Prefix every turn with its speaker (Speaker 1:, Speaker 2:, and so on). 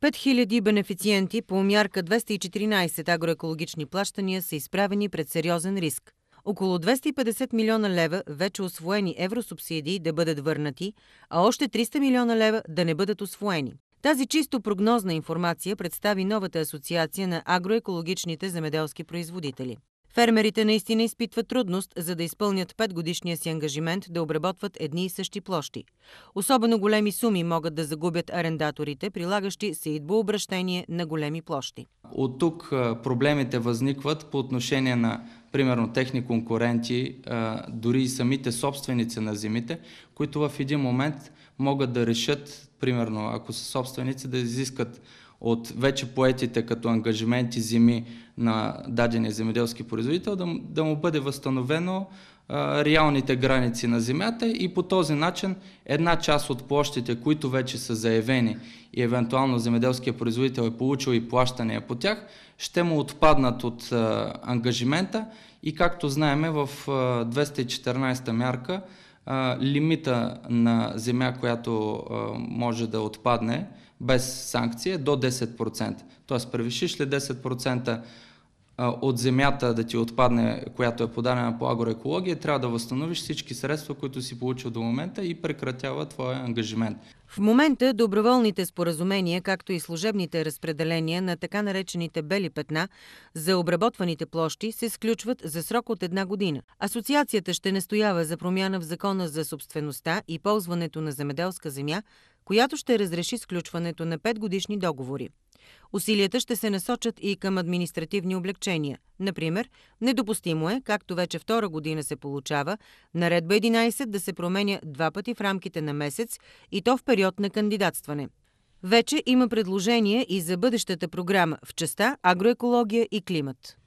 Speaker 1: 5000 бенефициенти по мярка 214 агроекологични плащания са изправени пред сериозен риск. Около 250 милиона лева вече усвоени евросубсидии да бъдат върнати, а още 300 милиона лева да не бъдат усвоени. Тази чисто прогнозна информация представи новата асоциация на агроекологичните земеделски производители. Фермерите наистина изпитват трудност, за да изпълнят 5-годишния си ангажимент да обработват едни и същи площи. Особено големи суми могат да загубят арендаторите, прилагащи сеитбообращение на големи площи.
Speaker 2: От тук проблемите възникват по отношение на, примерно, техни конкуренти, дори и самите собственици на земите, които в един момент могат да решат, примерно, ако са собственици, да изискат от вече поетите като ангажименти земи на дадения земеделски производител да му бъде възстановено реалните граници на земята и по този начин една част от площите, които вече са заявени и евентуално земеделския производител е получил и плащания по тях, ще му отпаднат от ангажимента и както знаем в 214 мярка лимита на земя, която може да отпадне без санкция до 10%. Тоест превишиш ли 10% от земята да ти отпадне, която е подадена по агроекология, трябва да възстановиш всички средства, които си получил до момента и прекратява твоя ангажимент.
Speaker 1: В момента доброволните споразумения, както и служебните разпределения на така наречените бели петна за обработваните площи се сключват за срок от 1 година. Асоциацията ще настоява за промяна в Закона за собствеността и ползването на земеделска земя, която ще разреши сключването на 5-годишни договори. Усилията ще се насочат и към административни облекчения. Например, недопустимо е, както вече 2 година се получава, Наредба 11 да се променя 2 пъти в рамките на месец и то в период на кандидатстване. Вече има предложение и за бъдещата програма в частта агроекология и климат.